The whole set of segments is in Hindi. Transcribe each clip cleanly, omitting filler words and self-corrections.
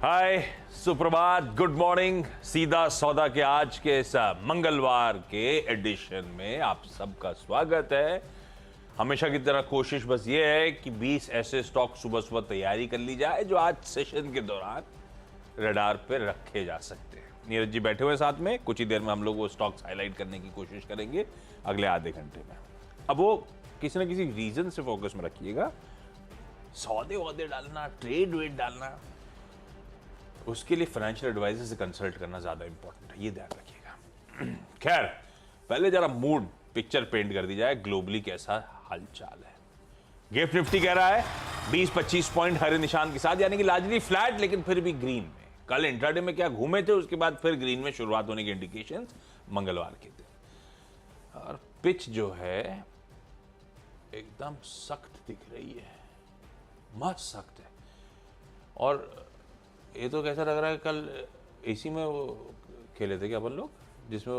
हाय, सुप्रभात, गुड मॉर्निंग। सीधा सौदा के आज के इस मंगलवार के एडिशन में आप सबका स्वागत है। हमेशा की तरह कोशिश बस ये है कि 20 ऐसे स्टॉक सुबह सुबह तैयारी कर ली जाए जो आज सेशन के दौरान रडार पे रखे जा सकते हैं। नीरज जी बैठे हुए साथ में, कुछ ही देर में हम लोग वो स्टॉक्स हाईलाइट करने की कोशिश करेंगे अगले आधे घंटे में। अब वो किसी ना किसी रीजन से फोकस में रखिएगा। सौदे वौदे डालना, ट्रेड वेट डालना, उसके लिए फाइनेंशियल एडवाइजर से कंसल्ट करना ज्यादा इंपॉर्टेंट है, ये ध्यान रखिएगा। खैर, पहले जरा मूड पिक्चर पेंट कर दी जाए, ग्लोबली कैसा हालचाल है। गिफ्ट निफ्टी कह रहा है 20-25 पॉइंट हरे निशान के साथ, यानी कि लार्जली फ्लैट लेकिन फिर भी ग्रीन में। कल इंट्राडे में क्या घूमे थे, उसके बाद फिर ग्रीन में शुरुआत होने की इंडिकेशंस मंगलवार के दिन। और पिच जो है एकदम सख्त दिख रही है, मस्त सख्त है। और ये तो कैसा लग रहा है, कल एसी में वो खेले थे क्या अपन लोग, जिसमें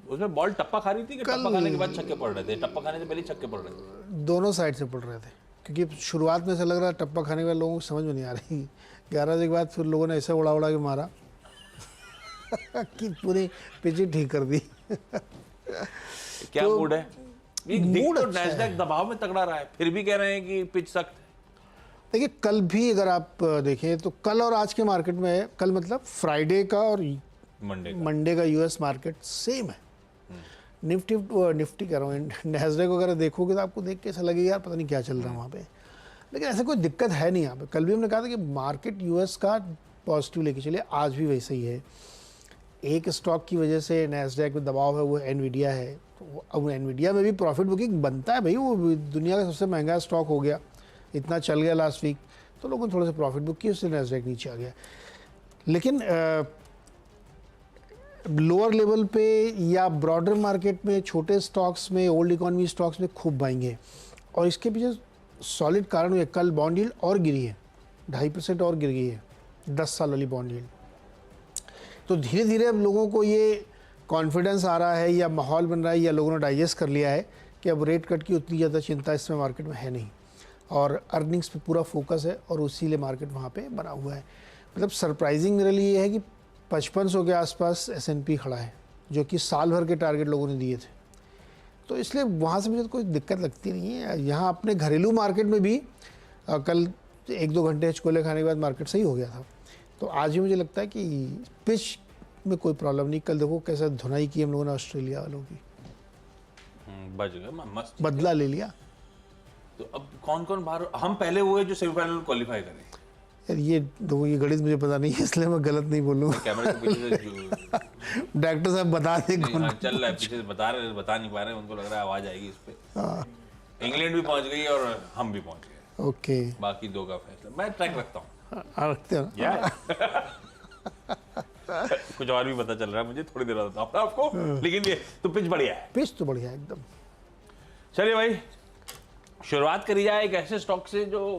उसमें बॉल टप्पा खा रही थी कि टप्पा खाने के बाद छक्के पड़ रहे थे? टप्पा खाने से पहले छक्के पड़ रहे थे, दोनों साइड से पड़ रहे थे। क्योंकि शुरुआत में से लग रहा टप्पा खाने वाले लोगों को समझ में नहीं आ रही, 11 बजे के बाद फिर लोगों ने ऐसा उड़ा उड़ा के मारा कि पूरी पिच ठीक कर दी। क्या तो मूड है? मूड तो नैस्डैक दबाव में तगड़ा रहा है, फिर भी कह रहे हैं कि पिच सख्त। देखिए, कल भी अगर आप देखें तो कल और आज के मार्केट में, कल मतलब फ्राइडे का और मंडे का यूएस मार्केट सेम है। निफ्टी कह रहा हूँ, नैस्डैक वगैरह देखोगे तो आपको देख के ऐसा लगेगा यार पता नहीं क्या चल रहा है वहाँ पे, लेकिन ऐसा कोई दिक्कत है नहीं यहाँ पे। कल भी हमने कहा था कि मार्केट यूएस का पॉजिटिव लेके चलिए, आज भी वैसे ही है। एक स्टॉक की वजह से नैस्डैक में दबाव है, वो एनवीडिया है। तो अब एनवीडिया में भी प्रॉफिट बुकिंग बनता है भाई, वो दुनिया का सबसे महंगा स्टॉक हो गया, इतना चल गया लास्ट वीक, तो लोगों ने थोड़ा सा प्रॉफिट बुक किया, उससे नैस्डैक नीचे आ गया। लेकिन लोअर लेवल पे या ब्रॉडर मार्केट में छोटे स्टॉक्स में, ओल्ड इकोनॉमी स्टॉक्स में खूब बाइंग, और इसके पीछे सॉलिड कारण है। कल बॉन्ड यील्ड और गिरी है, 2.5% और गिर गई है 10 साल वाली बॉन्ड यील्ड। तो धीरे धीरे अब लोगों को ये कॉन्फिडेंस आ रहा है या माहौल बन रहा है या लोगों ने डाइजेस्ट कर लिया है कि अब रेट कट की उतनी ज़्यादा चिंता इसमें मार्केट में है नहीं, और अर्निंग्स पे पूरा फोकस है, और उसी लिए मार्केट वहाँ पे बना हुआ है। मतलब सरप्राइजिंग मेरे लिए ये है कि 5500 के आसपास S&P खड़ा है, जो कि साल भर के टारगेट लोगों ने दिए थे। तो इसलिए वहाँ से मुझे कोई दिक्कत लगती नहीं है। यहाँ अपने घरेलू मार्केट में भी कल 1-2 घंटे हिचकोले खाने के बाद मार्केट सही हो गया था। तो आज भी मुझे लगता है कि पिच में कोई प्रॉब्लम नहीं। कल देखो कैसा धुनाई की हम लोगों ने ऑस्ट्रेलिया वालों की, मस्त बदला ले लिया। तो अब कौन कौन बाहर, हम पहले हुए जो सेमीफाइनल क्वालिफाई करें? यार ये गणित मुझे पता नहीं है, इसलिए मैं गलत नहीं बोलूँगा। कैमरे के पीछे से डॉक्टर साहब बता दें कौन चल रहा है, पीछे से बता नहीं पा रहे, उनको लग रहा है आवाज आएगी इस पे। इंग्लैंड भी पहुंच गई और हम भी पहुंच गए। ओके, बाकी 2 का फैसला मैं ट्रैक रखता हूँ। रखते हैं कुछ और भी पता चल रहा है मुझे, थोड़ी देर बताता हूँ आपको। लेकिन ये तो पिच बढ़िया है, पिच तो बढ़िया है एकदम। चलिए भाई, शुरुआत करी जाए एक ऐसे स्टॉक से जो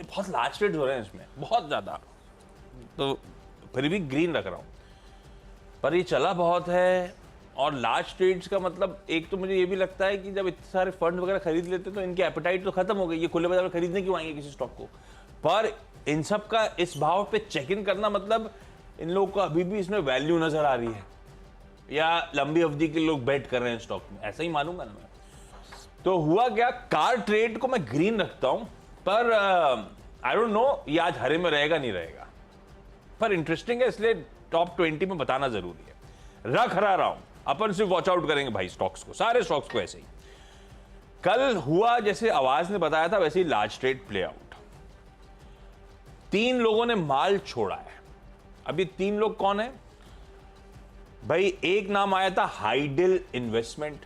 बहुत लार्ज ट्रेड हो रहे हैं इसमें, बहुत ज्यादा, तो फिर भी ग्रीन रख रहा हूं, पर ये चला बहुत है। और लार्ज ट्रेड्स का मतलब, एक तो मुझे ये भी लगता है कि जब इतने सारे फंड वगैरह खरीद लेते तो इनकी एपेटाइट तो खत्म हो गई, ये खुले बाजार में खरीदने क्यों आएंगे किसी स्टॉक को। पर इन सब का इस भाव पे चेक इन करना मतलब इन लोगों को अभी भी इसमें वैल्यू नजर आ रही है, या लंबी अवधि के लोग बेट कर रहे हैं स्टॉक में, ऐसा ही मानूंगा ना मैं। तो हुआ क्या, कार ट्रेड को मैं ग्रीन रखता हूं, पर आई डोंट नो ये आज हरे में रहेगा नहीं रहेगा, पर इंटरेस्टिंग है इसलिए टॉप 20 में बताना जरूरी है। रख रहा हूं, अपन सिर्फ वॉच आउट करेंगे भाई स्टॉक्स को, सारे स्टॉक्स को ऐसे ही। कल हुआ जैसे आवाज ने बताया था वैसे ही लार्ज ट्रेड प्ले आउट। 3 लोगों ने माल छोड़ा है। अभी 3 लोग कौन है भाई? एक नाम आया था हाइडेल इन्वेस्टमेंट,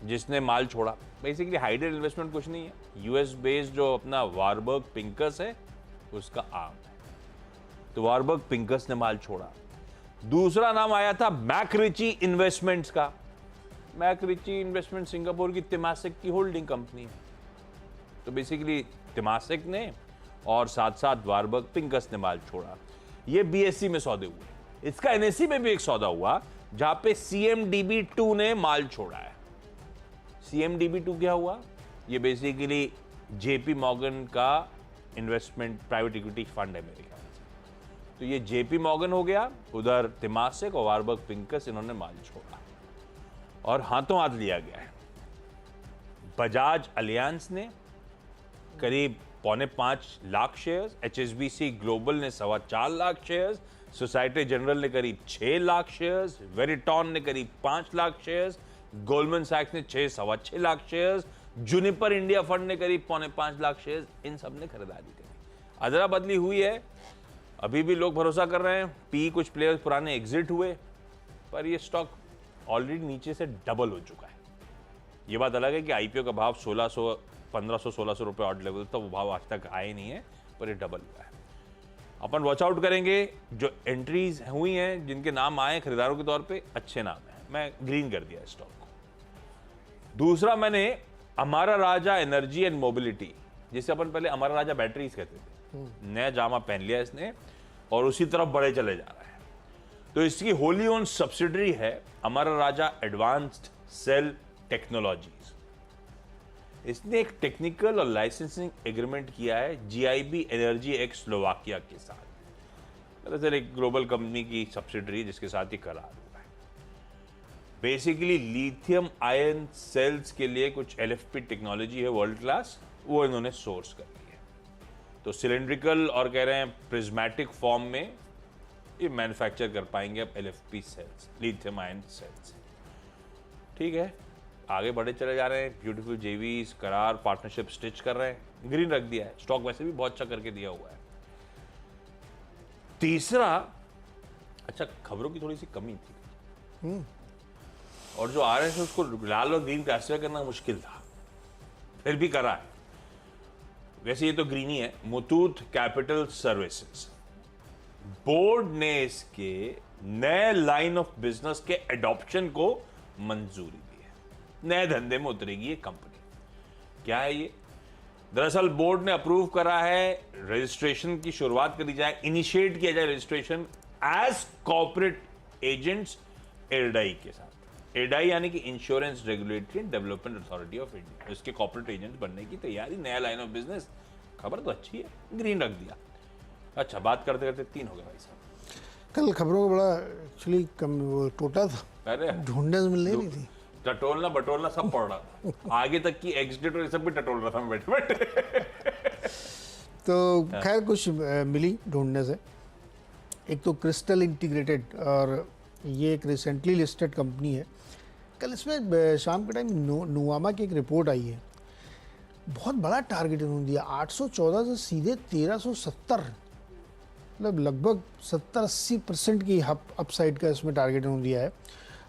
जिसने माल छोड़ा। बेसिकली हाइडेल इन्वेस्टमेंट कुछ नहीं है, यूएस बेस्ड जो अपना वारबर्ग पिंकस है उसका आर्म है, तो वारबर्ग पिंकस ने माल छोड़ा। दूसरा नाम आया था मैकरिची इन्वेस्टमेंट्स का। मैकरिची इन्वेस्टमेंट सिंगापुर की तेमासिक की होल्डिंग कंपनी है, तो बेसिकली तेमासिक ने और साथ साथ वारबर्ग पिंकस ने माल छोड़ा। ये बीएससी में सौदे हुए। इसका एनएससी में भी एक सौदा हुआ जहां पे CMDB2 ने माल छोड़ा है। CMDB2 क्या हुआ? ये बेसिकली JP मॉर्गन का इन्वेस्टमेंट प्राइवेट इक्विटी फंड है मेरे ख्याल से। तो ये जेपी मॉर्गन हो गया, उधर तेमासिक और वारबर्ग पिंकस, इन्होंने माल छोड़ा और हाथों हाथ लिया गया है। बजाज अलियांस ने करीब 4.25 लाख शेयर्स, HSBC ग्लोबल ने 4.25 लाख शेयर्स, सोसाइटी जनरल ने करीब 6 लाख शेयर्स, वेरिटॉन ने करीब 5 लाख शेयर्स, गोल्डमैन सैक्स ने 6.25 lakh shares, Juniper India fund ने करीब 4.25 लाख शेयर्स, इन सब ने खरीदारी करी। अदला बदली हुई है, अभी भी लोग भरोसा कर रहे हैं, पी कुछ प्लेयर्स पुराने एग्जिट हुए, पर ये स्टॉक ऑलरेडी नीचे से डबल हो चुका है। ये बात अलग है कि आईपीओ का भाव 1500-1600 रुपए ऑड लेवल था, वो भाव आज तक आए नहीं है, पर ये डबल हुआ है। अपन वॉच आउट करेंगे, जो एंट्रीज हुई हैं जिनके नाम आए खरीदारों के तौर पे, अच्छे नाम हैं, मैं ग्रीन कर दिया स्टॉक को। दूसरा मैंने Amara Raja energy and mobility, जिसे अपन पहले अमारा राजा बैटरीज कहते थे, नया जामा पहन लिया इसने और उसी तरफ बढ़े चले जा रहा है। तो इसकी होली ओन सब्सिडरी है Amara Raja advanced cell technologies. इसने एक टेक्निकल और लाइसेंसिंग एग्रीमेंट किया है GIB एनर्जी एक्स स्लोवाकिया के साथ। दरअसल एक ग्लोबल कंपनी की सब्सिडरी जिसके साथ ही करार हुआ है। बेसिकली लिथियम आयन सेल्स के लिए कुछ LFP टेक्नोलॉजी है वर्ल्ड क्लास, वो इन्होंने सोर्स कर ली है। तो सिलेंड्रिकल और कह रहे हैं प्रिज्मेटिक फॉर्म में ये मैन्युफैक्चर कर पाएंगे अब LFP cells, lithium ion cells. ठीक है, आगे बढ़े चले जा रहे हैं, ब्यूटीफुल जेवीज करार पार्टनरशिप स्टिच कर रहे हैं, ग्रीन रख दिया है। स्टॉक वैसे भी बहुत अच्छा करके दिया हुआ है। तीसरा, अच्छा खबरों की थोड़ी सी कमी थी और जो आ रहे थे उसको लाल और ग्रीन क्लासिफाई करना मुश्किल था, फिर भी करा है। वैसे ये तो ग्रीन ही है। मुथूट कैपिटल सर्विसेज, बोर्ड ने इसके नए लाइन ऑफ बिजनेस के एडॉप्शन को मंजूरी दी है, नए धंधे में उतरेगी ये कंपनी। क्या है ये? दरअसल बोर्ड ने अप्रूव करा है रजिस्ट्रेशन की शुरुआत करी जाए, इनिशिएट किया जाए रजिस्ट्रेशन एज कॉर्पोरेट एजेंट्स एडाई के साथ। एडाई यानी कि insurance regulatory and development authority of India, इसके कॉर्पोरेट एजेंट बनने की तैयारी, नया लाइन ऑफ बिजनेस। खबर तो अच्छी है, ग्रीन रख दिया। अच्छा, बात करते करते 3 हो गए भाई साहब। कल खबरों का बड़ा एक्चुअली कम वो टोटा था, अरे ढूंढने से मिलने नहीं थी, टटोलना बटोलना सब पड़ रहा था। आगे तक की एग्जिट और ये सब भी टटोल रहा था मैं बैठे बैठे। तो खैर कुछ मिली ढूंढने से। एक तो क्रिस्टल इंटीग्रेटेड, और ये एक रिसेंटली लिस्टेड कंपनी है। कल इसमें शाम के टाइम नुवामा की एक रिपोर्ट आई है, बहुत बड़ा टारगेट इन्होंने दिया, 814 से सीधे 1370, मतलब लगभग 70-80% की अपसाइड का इसमें टारगेट इन्होंने दिया है।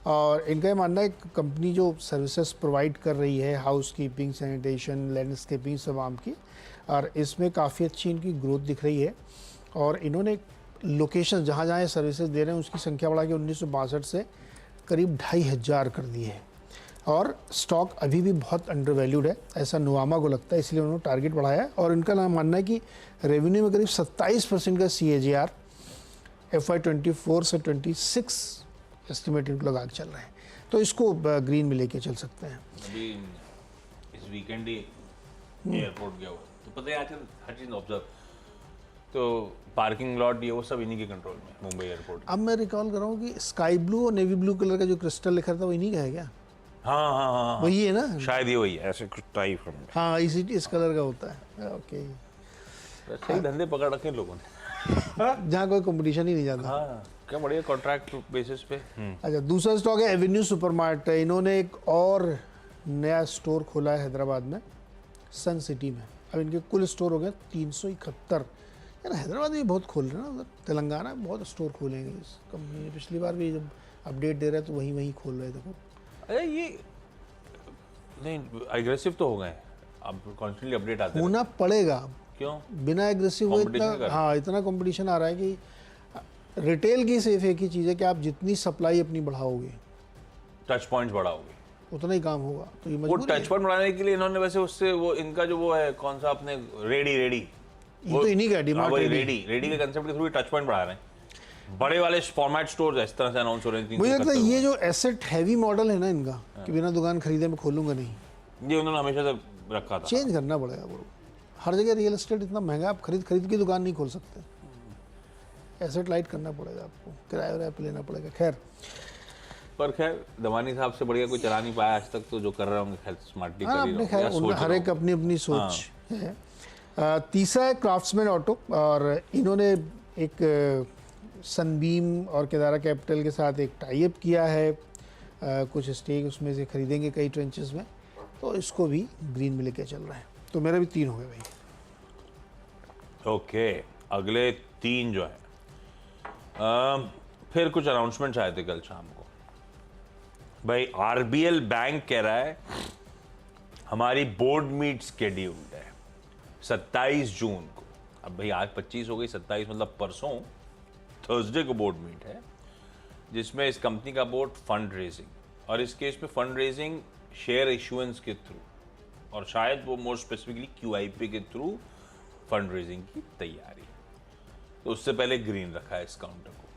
और इनका ये मानना है कंपनी जो सर्विसेज प्रोवाइड कर रही है, हाउस कीपिंग, सैनिटेशन, लैंडस्केपिंग तमाम की, और इसमें काफ़ी अच्छी इनकी ग्रोथ दिख रही है। और इन्होंने लोकेशन जहाँ जहाँ ये सर्विसेज दे रहे हैं उसकी संख्या बढ़ा के 1962 से करीब 2500 कर दी है। और स्टॉक अभी भी बहुत अंडर वैल्यूड है, ऐसा नुवामा को लगता है, इसलिए उन्होंने टारगेट बढ़ाया है। और इनका नाम मानना है कि रेवेन्यू में करीब 27% का CAGR FY 24 से 26 एस्टिमेट इनको लगा के चल रहे हैं। तो इसको ग्रीन में लेके चल सकते हैं। अभी इस वीकेंड ही एयरपोर्ट गया हुआ, तो पता है आजकल हर चीज ऑब्जर्व, तो पार्किंग लॉट ये वो सब इन्हीं के कंट्रोल में, मुंबई एयरपोर्ट। अब मैं रिकॉल कर रहा हूँ कि स्काई ब्लू और नेवी ब्लू कलर का जो क्रिस्टल लिखा था वो इन्हीं का है क्या? हाँ हाँ हाँ, वही है ना, शायद ये वही है, ऐसे कुछ टाइप। हाँ, इस कलर का होता है। ओके, सही धंधे पकड़ रखे लोगों ने, जहाँ कोई कंपटीशन ही नहीं जाता। हाँ, क्या बढ़िया कॉन्ट्रैक्ट बेसिस पे। अच्छा, दूसरा स्टॉक है एवेन्यू सुपरमार्ट। इन्होंने एक और नया स्टोर खोला है हैदराबाद में, सन सिटी में। अब इनके कुल स्टोर हो गए 371। यार हैदराबाद में बहुत खोल रहे हैं ना, उधर तेलंगाना में बहुत स्टोर खोलेंगे इस कंपनी ने। पिछली बार भी जब अपडेट दे रहे हैं तो वहीं खोल रहे थे। अरे ये नहीं एग्रेसिव तो हो गए, अब कॉन्स्टेंटली अपडेट आते होना पड़ेगा। क्यों? बिना एग्रेसिव वो इतना, हाँ, इतना कंपटीशन आ रहा है कि रिटेल की सिर्फ एक ही चीज़ है कि आप जितनी सप्लाई अपनी बढ़ाओगे, टच पॉइंट्स बढ़ाओगे, उतना ही काम होगा। तो ये वो मजबूरी है। टच पॉइंट बढ़ाने के लिए इन्होंने वैसे उससे वो इनका जो वो है कौन सा अपने रेडी ये तो इन्हीं का डिमांड है। रेडी के कंसेप्ट के थ्रू टच पॉइंट बढ़ा रहे हैं। बड़े वाले फॉर्मेट स्टोर्स इस तरह से अनाउंस हो रहे हैं। मुझे लगता है ये जो एसेट हैवी मॉडल है ना इनका, कि बिना दुकान खरीदे मैं खोलूंगा नहीं, ये उन्होंने हमेशा से रखा था, चेंज करना पड़ेगा वो। हर जगह रियल एस्टेट इतना महंगा, आप खरीद खरीद की दुकान नहीं खोल सकते, एसेट लाइट करना पड़ेगा आपको, किराया वराया पे लेना पड़ेगा। खैर, पर खैर दवानी साहब से बढ़िया कोई चला नहीं पाया आज तक, तो जो कर रहे होंगे खैर स्मार्टली कर ही अपने रहे खैर होंगे, या उनका सोच हर रहे एक होंगे। अपनी अपनी सोच है। तीसरा है क्राफ्ट्समैन ऑटो, और इन्होंने एक सनबीम और केदारा कैपिटल के साथ एक टाई अप किया है, कुछ स्टेक उसमें से खरीदेंगे कई ट्रेंचेस में, तो इसको भी ग्रीन में लेके चल रहा है। तो मेरा भी 3 हो गए भाई। ओके, अगले 3 जो है फिर कुछ अनाउंसमेंट आए थे कल शाम को भाई। आरबीएल बैंक कह रहा है हमारी बोर्ड मीट स्केड्यूल्ड है 27 जून को। अब भाई आज 25 हो गई, 27 मतलब परसों थर्सडे को बोर्ड मीट है, जिसमें इस कंपनी का बोर्ड फंड रेजिंग, और इस केस में फंड रेजिंग शेयर इशुएंस के थ्रू, और शायद वो मोर स्पेसिफिकली क्यूआईपी के थ्रू फंड रेजिंग की तैयारी। तो उससे पहले ग्रीन रखा है इस काउंटर को।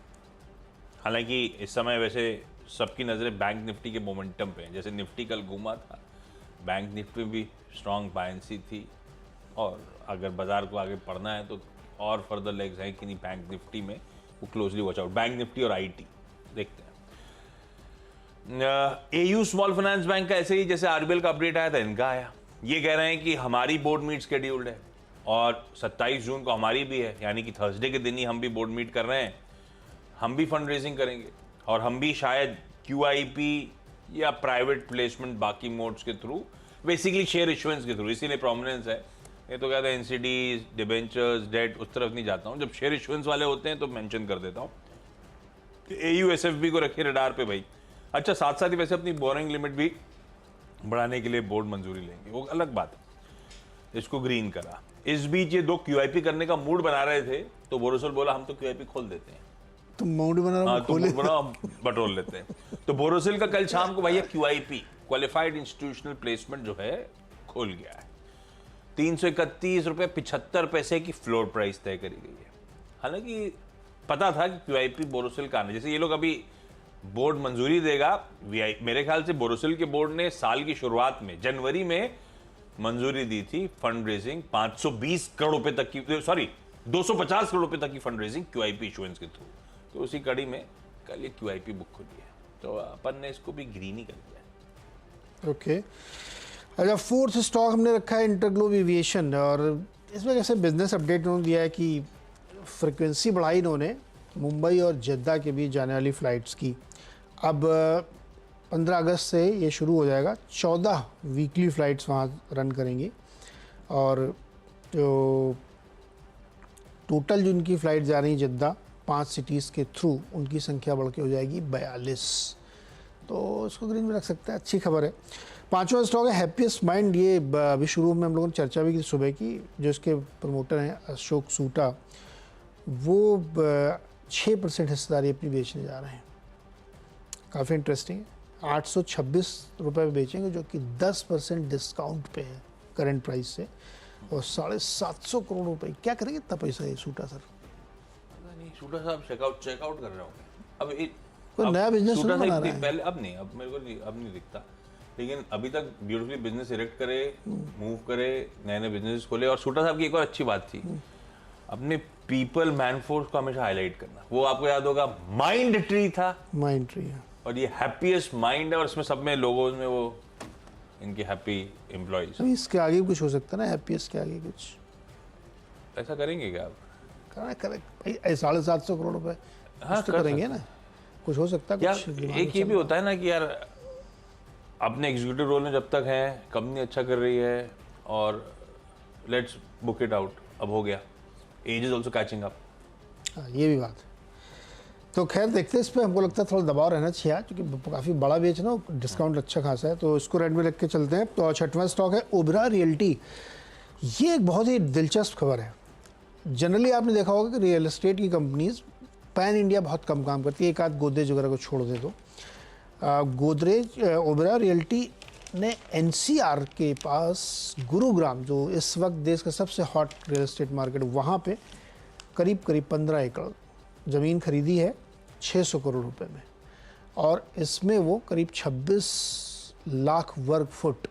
हालांकि इस समय वैसे सबकी नज़रें बैंक निफ्टी के मोमेंटम पे हैं। जैसे निफ्टी कल घूमा था, बैंक निफ्टी भी स्ट्रॉन्ग बायंसी थी, और अगर बाजार को आगे पढ़ना है तो और फर्दर लेग्स हैं कि नहीं बैंक निफ्टी में, वो closely watch out. Bank Nifty और आईटी देखते हैं। एयू स्मॉल फाइनेंस बैंक का ऐसे ही जैसे आरबीएल का अपडेट आया था, इनका आया। ये कह रहे हैं कि हमारी बोर्ड मीट शेड्यूल्ड है और 27 जून को हमारी भी है, यानी कि थर्सडे के दिन ही हम भी बोर्ड मीट कर रहे हैं, हम भी फंड रेजिंग करेंगे, और हम भी शायद क्यूआईपी या प्राइवेट प्लेसमेंट बाकी मोड्स के थ्रू, बेसिकली शेयर इशुएंस के थ्रू, इसीलिए प्रोमिनेंस है। ये तो कहते हैं एनसीडीज, डिबेंचर्स, डेट, उस तरफ नहीं जाता हूँ। जब शेयर इशुएंस वाले होते हैं तो मेंशन कर देता हूँ। एयूएसएफबी को रखिए रडार पे भाई। अच्छा, साथ साथ ही वैसे अपनी बोरिंग लिमिट भी बढ़ाने के लिए बोर्ड मंजूरी लेंगे, वो अलग बात है। इसको ग्रीन करा। इस बीच ये 2 क्यूआईपी करने का मूड बना रहे थे, तो बोरोसिल बोला हम तो क्यूआईपी खोल देते हैं। तो मूड बना रहा हूं, तो मूड बना, बटोर लेते हैं। तो बोरोसिल का कल शाम को भैया क्यूआईपी क्वालिफाइड इंस्टीट्यूशनल प्लेसमेंट जो है खोल गया है। 331 रुपये 75 पैसे की फ्लोर प्राइस तय करी गई है। हालांकि पता था कि क्यूआईपी बोरोसिल का आना, जैसे ये लोग अभी बोर्ड मंजूरी देगा, मेरे ख्याल से बोरोसिल के बोर्ड ने साल की शुरुआत में जनवरी में मंजूरी दी थी फंड रेजिंग 520 करोड़ रुपए तक की, सॉरी 250 करोड़ रुपए तक की फंड रेजिंग क्यूआईपी इशुएंस के थ्रू। तो उसी कड़ी में कल ये क्यूआईपी बुक खुली है, तो अपन ने इसको भी ग्रीन ही कर दिया। ओके, अच्छा, 4th स्टॉक हमने रखा है इंटरग्लोब एविएशन, और इसमें कैसे बिजनेस अपडेट उन्होंने दिया है कि फ्रिक्वेंसी बढ़ाई इन्होंने मुंबई और जद्दा के बीच जाने वाली फ़्लाइट्स की। अब 15 अगस्त से ये शुरू हो जाएगा, 14 वीकली फ़्लाइट्स वहाँ रन करेंगी, और जो टोटल जो उनकी फ़्लाइट जा रही जद्दा 5 सिटीज़ के थ्रू, उनकी संख्या बढ़ के हो जाएगी 42। तो इसको ग्रीन में रख सकते हैं, अच्छी खबर है। 5वां स्टॉक है हैप्पीएस्ट माइंड। ये अभी शुरू में हम लोगों ने चर्चा भी की सुबह की, जो इसके प्रमोटर हैं अशोक सूटा, वो 6% हिस्सेदारी अपनी बेचने जा रहे हैं। काफ़ी इंटरेस्टिंग है। 826 रुपये में बेचेंगे, जो कि 10% डिस्काउंट पे है करंट प्राइस से, और 750 करोड़ रुपए। क्या करेंगे इतना पैसा ये सूटा सर? सूटा साहब चेकआउट कर रहे होंगे अब। कोई नया बिजनेस सूटा बना साहब रहा है। पहले, अब नहीं, अब मेरे को अब नहीं दिखता, लेकिन अभी तक ब्यूटीफुली बिजनेस इरेक्ट करे, मूव करे, नए नए बिजनेस खोले। और सूटा साहब की एक और अच्छी बात थी, अपने पीपल मैन फोर्स को हमेशा हाईलाइट करना। वो आपको याद होगा माइंड ट्री था, माइंड ट्री है, और ये हैप्पीएस्ट माइंड है, और इसमें सब में लोगों में वो इनके हैप्पी एम्प्लॉइज। अभी इसके आगे भी कुछ हो सकता है ना, हैप्पीएस्ट के आगे कुछ ऐसा करेंगे क्या आप? करना करेक्ट भाई, 750 करोड़ रुपए हाँ, तो करेंगे ना, कुछ हो सकता है। यार कुछ दिमाग एक में ये चल भी होता है ना कि यार अपने एग्जीक्यूटिव रोल में जब तक है, कंपनी अच्छा कर रही है, और लेट्स बुक इट आउट, अब हो गया, edge is also catching up. हाँ, ये भी बात है। तो खैर देखते हैं, इस पर हमको लगता है थोड़ा दबाव रहना चाहिए आज, क्योंकि काफ़ी बड़ा बेचना, डिस्काउंट अच्छा खासा है, तो इसको रेड में रख के चलते हैं। तो 6वां स्टॉक है ओबरा रियल्टी। ये एक बहुत ही दिलचस्प खबर है। जनरली आपने देखा होगा कि रियल एस्टेट की कंपनीज पैन इंडिया बहुत कम काम करती है, एक आध गोदरेज वगैरह को छोड़ दे तो। गोदरेज ओबरा रियल्टी ने एनसीआर के पास गुरुग्राम, जो इस वक्त देश का सबसे हॉट रियल एस्टेट मार्केट, वहाँ पे करीब 15 एकड़ ज़मीन खरीदी है 600 करोड़ रुपए में, और इसमें वो करीब 26 लाख वर्ग फुट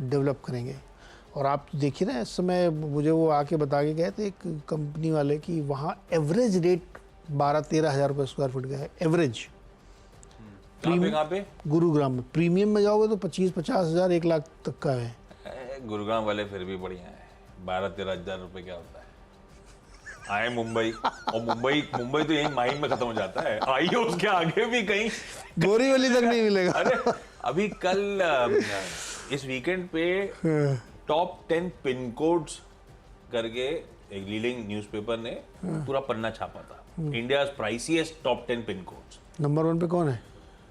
डेवलप करेंगे। और आप देखिए ना, इस समय मुझे वो आके बता के गए थे एक कंपनी वाले कि वहाँ एवरेज रेट 12-13 हज़ार रुपये स्क्वायर फीट का है एवरेज। कहाँ पे गुरुग्राम में प्रीमियम में जाओगे तो 25-50 हज़ार 1 लाख तक का है। गुरुग्राम वाले फिर भी बढ़िया है, 12-13 हज़ार रुपये क्या होता है। आए मुंबई, और मुंबई तो यही माइंड में खत्म हो जाता है, आइए उसके आगे भी कहीं बोरीवली तक नहीं मिलेगा। अरे अभी कल इस वीकेंड पे टॉप 10 पिन कोड्स करके एक लीडिंग न्यूज़पेपर ने पूरा पन्ना छापा था, India priciest top 10 pin codes. Number 1 पे कौन है?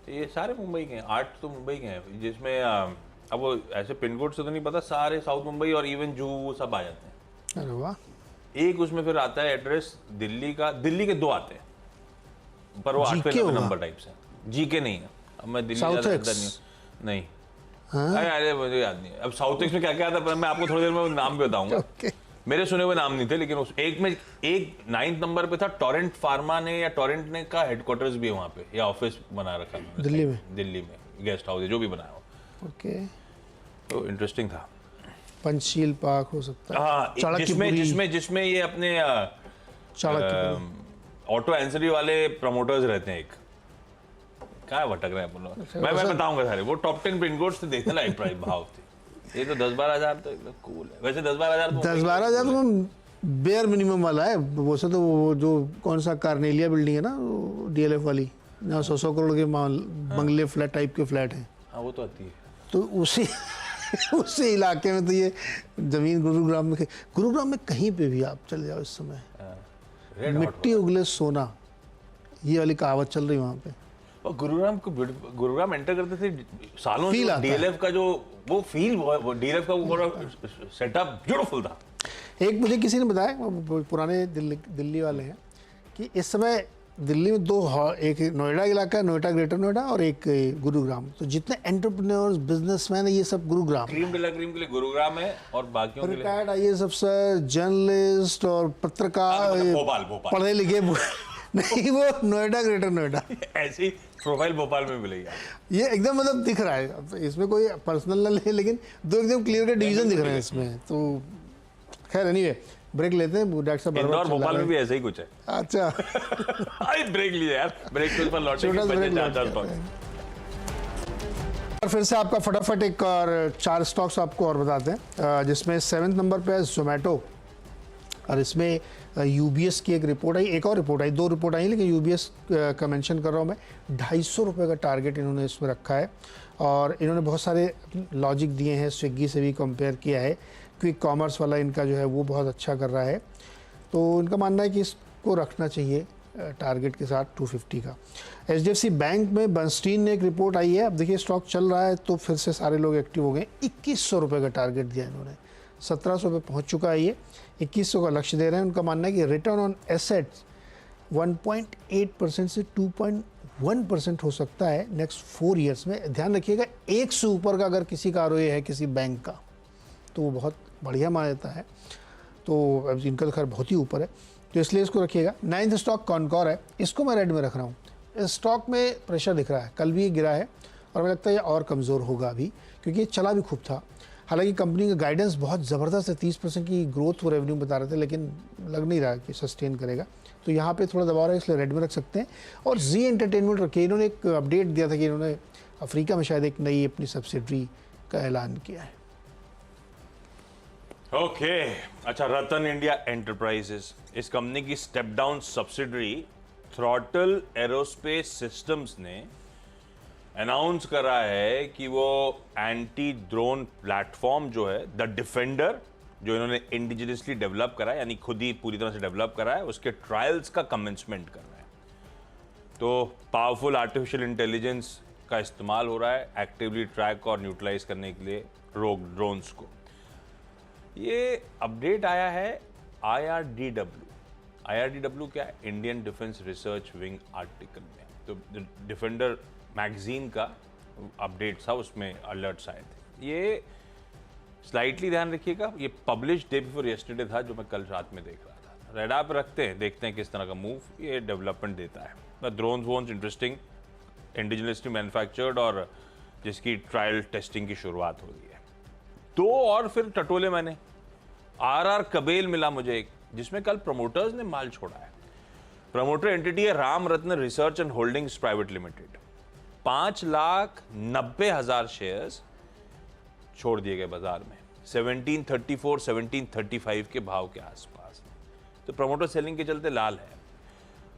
ये सारे मुंबई के हैं, 8 तो मुंबई के हैं, जिसमें अब वो ऐसे पिन कोड से तो नहीं पता, सारे साउथ मुंबई और इवन जू वो सब आ जाते हैं। अरे वाह। एक उसमें फिर आता है एड्रेस दिल्ली का, दिल्ली के 2 आते हैं पर वो 8वें नंबर टाइप से, जीके नहीं है। अब मैं दिल्ली ज्यादा अंदर नहीं अरे मुझे याद नहीं। अब साउथ एक्स में क्या क्या आता है मैं आपको थोड़ी देर में नाम भी बताऊंगा। मेरे सुने हुए नाम नहीं थे, लेकिन उस एक में एक 9th नंबर पे था, टोरेंट फार्मा ने या टोरेंट ने का हेडक्वार्टर्स भी है वहाँ पे, या ऑफिस बना रखा है दिल्ली में गेस्ट हाउस जो भी बनाया हो। ओके, तो इंटरेस्टिंग था। पंचशील पार्क हो सकता है। हाँ, जिसमें ये अपने ऑटो एंसरी वाले प्रमोटर्स रहते हैं। एक क्या भटक रहे हैं अपन लोग, मैं बताऊंगा सारे। वो टॉप 10 पिन कोड्स थे, देखने लायक प्राइस भाव थे। ये तो 10-12 हज़ार तो कूल है वैसे। 10-12 हज़ार तो बेयर मिनिमम वाला है वैसे तो। वो जो कौन सा कार्नेलिया बिल्डिंग है ना डीएलएफ वाली, जहाँ 100 करोड़ के बंगले फ्लैट टाइप के फ्लैट हैं, हाँ वो तो आती है। तो उसी इलाके में तो ये जमीन गुरुग्राम में कहीं पे भी आप चले जाओ इस समय मिट्टी उगले सोना, ये वाली कहावत चल रही वहाँ पे। और गुरुग्राम एंटर करते थे सालों से, डीएलएफ का जो वो फील, डीएलएफ का वो सेटअप ब्यूटीफुल था। एक मुझे किसी ने बताया, पुराने दिल्ली वाले हैं, कि इस समय दिल्ली में 2, एक नोएडा इलाका, नोएडा ग्रेटर नोएडा, और एक गुरुग्राम। तो जितने एंटरप्रेन्योर्स बिजनेसमैन है ये सब गुरुग्राम, क्रीम के लिए गुरुग्राम है, और बाकियों के लिए रिटायर्ड आईएएस अफसर, जर्नलिस्ट और पत्रकार, भोपाल पढ़े लिखे नहीं, वो नोएडा ग्रेटर नोएडा ऐसी प्रोफाइल भोपाल में मिलेगी। ये एकदम मतलब दिख रहा है, इसमें कोई पर्सनल नहीं, लेकिन 2 एकदम क्लियर के डिवीजन दिख रहे हैं इसमें। तो खैर एनीवे, ब्रेक लेते हैं। डॉक्टर साहब इंदौर भोपाल में भी ऐसा ही कुछ है। अच्छा ब्रेक लिया यार, ब्रेक के ऊपर लौटेंगे। और फिर से आपका फटाफट एक और 4 स्टॉक्स आपको और बताते हैं, जिसमें 7th नंबर पे है जोमेटो, और इसमें यूबीएस की एक रिपोर्ट आई, एक और रिपोर्ट आई, 2 रिपोर्ट आई, लेकिन यूबीएस का मेंशन कर रहा हूँ मैं। 250 रुपये का टारगेट इन्होंने इसमें रखा है, और इन्होंने बहुत सारे लॉजिक दिए हैं, स्विगी से भी कंपेयर किया है। क्विक कॉमर्स वाला इनका जो है वो बहुत अच्छा कर रहा है, तो इनका मानना है कि इसको रखना चाहिए टारगेट के साथ 250 का। एचडीएफसी बैंक में बर्नस्टीन ने एक रिपोर्ट आई है, अब देखिए स्टॉक चल रहा है तो फिर से सारे लोग एक्टिव हो गए। 2100 रुपये का टारगेट दिया इन्होंने, 1700 पे पहुँच चुका है ये, 2100 का लक्ष्य दे रहे हैं। उनका मानना है कि रिटर्न ऑन एसेट्स 1.8% से 2.1% हो सकता है नेक्स्ट 4 ईयर्स में। ध्यान रखिएगा, 1 से ऊपर का अगर किसी का ROA है किसी बैंक का तो वो बहुत बढ़िया माना जाता है, तो अब इनका तो खैर बहुत ही ऊपर है, तो इसलिए इसको रखिएगा। 9th स्टॉक कॉनकॉर है, इसको मैं रेड में रख रहा हूँ। इस स्टॉक में प्रेशर दिख रहा है, कल भी ये गिरा है और मुझे लगता है ये और कमज़ोर होगा अभी, क्योंकि ये चला भी खूब था। हालांकि कंपनी का गाइडेंस बहुत ज़बरदस्त है, 30% की ग्रोथ वो रेवेन्यू बता रहे थे, लेकिन लग नहीं रहा कि सस्टेन करेगा, तो यहाँ पे थोड़ा दबाव है, इसलिए रेड में रख सकते हैं। और जी एंटरटेनमेंट रखिए, इन्होंने एक अपडेट दिया था कि इन्होंने अफ्रीका में शायद एक नई अपनी सब्सिडरी का ऐलान किया है। ओके अच्छा, रतन इंडिया एंटरप्राइजेस, इस कंपनी की step down subsidiary throttle aerospace systems ने अनाउंस करा है कि वो एंटी ड्रोन प्लेटफॉर्म जो है द डिफेंडर, जो इन्होंने इंडिजिनियसली डेवलप करा है, यानी खुद ही पूरी तरह से डेवलप करा है, उसके ट्रायल्स का कमेंसमेंट कर रहे हैं। तो पावरफुल आर्टिफिशियल इंटेलिजेंस का इस्तेमाल हो रहा है एक्टिवली ट्रैक और न्यूट्रलाइज करने के लिए रोग ड्रोन्स को। ये अपडेट आया है IRDW क्या है, Indian defence research wing article में। तो डिफेंडर मैगजीन का अपडेट था, उसमें अलर्ट्स आए थे। ये स्लाइटली ध्यान रखिएगा, ये पब्लिश डे बिफोर यस्टरडे था, जो मैं कल रात में देख रहा था। रेडार पे रखते हैं, देखते हैं किस तरह का मूव ये डेवलपमेंट देता है। ड्रोन वोन्स इंटरेस्टिंग, इंडिजिनियसली मैन्युफैक्चर्ड, और जिसकी ट्रायल टेस्टिंग की शुरुआत हो रही है। दो और फिर टटोले मैंने। आरआर कबेल मिला मुझे एक, जिसमें कल प्रमोटर्स ने माल छोड़ा है। प्रमोटर एंटिटी है Ram Ratna research and holdings private limited. 5,90,000 shares छोड़ दिए गए बाजार में 1734 1735 के भाव के आसपास। तो प्रमोटर सेलिंग के चलते लाल है।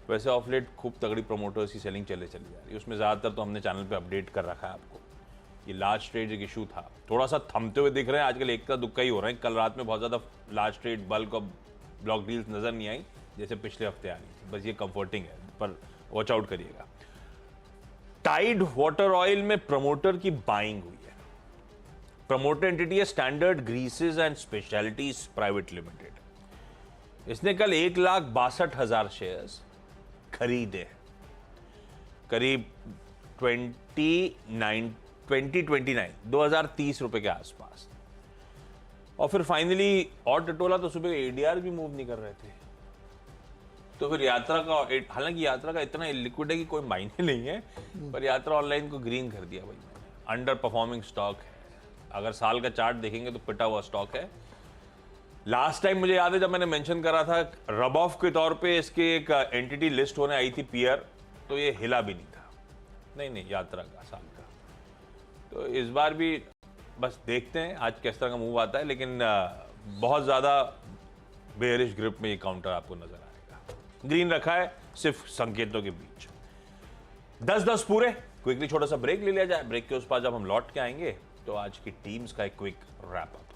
वैसे ऑफ लेट खूब तगड़ी प्रमोटर्स की सेलिंग चली जा रही है। उसमें ज़्यादातर तो हमने चैनल पे अपडेट कर रखा है आपको। ये लार्ज ट्रेड एक इशू था, थोड़ा सा थमते हुए दिख रहे हैं आजकल, एक का दुक्का ही हो रहे हैं। कल रात में बहुत ज़्यादा लार्ज ट्रेड बल्क और ब्लॉक डील्स नज़र नहीं आई जैसे पिछले हफ्ते आ रही थी। बस ये कंफर्टिंग है, पर वॉच आउट करिएगा। टाइड वाटर ऑयल में प्रमोटर की बाइंग हुई है। प्रमोटर एंटिटी है standard greases and specialities private limited. इसने कल 1,62,000 शेयर्स खरीदे हैं, करीब 2029 रुपए के आसपास। और फिर फाइनली और टटोला तो सुबह एडीआर भी मूव नहीं कर रहे थे। तो फिर यात्रा का, हालांकि यात्रा का इतना लिक्विड है कि कोई मायने नहीं है, पर यात्रा ऑनलाइन को ग्रीन कर दिया भाई मैंने। अंडर परफॉर्मिंग स्टॉक है, अगर साल का चार्ट देखेंगे तो पिटा हुआ स्टॉक है। लास्ट टाइम मुझे याद है जब मैंने मेंशन करा था रब ऑफ के तौर पे इसके एक एंटिटी लिस्ट होने आई थी पीयर, तो ये हिला भी नहीं था। नहीं यात्रा का साल का। तो इस बार भी बस देखते हैं आज किस तरह का मूव आता है, लेकिन बहुत ज़्यादा बेयरिश ग्रिप में ये काउंटर आपको नजर आएगा। ग्रीन रखा है सिर्फ संकेतों के बीच। 10-10 पूरे। क्विकली छोटा सा ब्रेक ले लिया जाए। ब्रेक के उस पार जब हम लौट के आएंगे तो आज की टीम्स का एक क्विक रैप अप।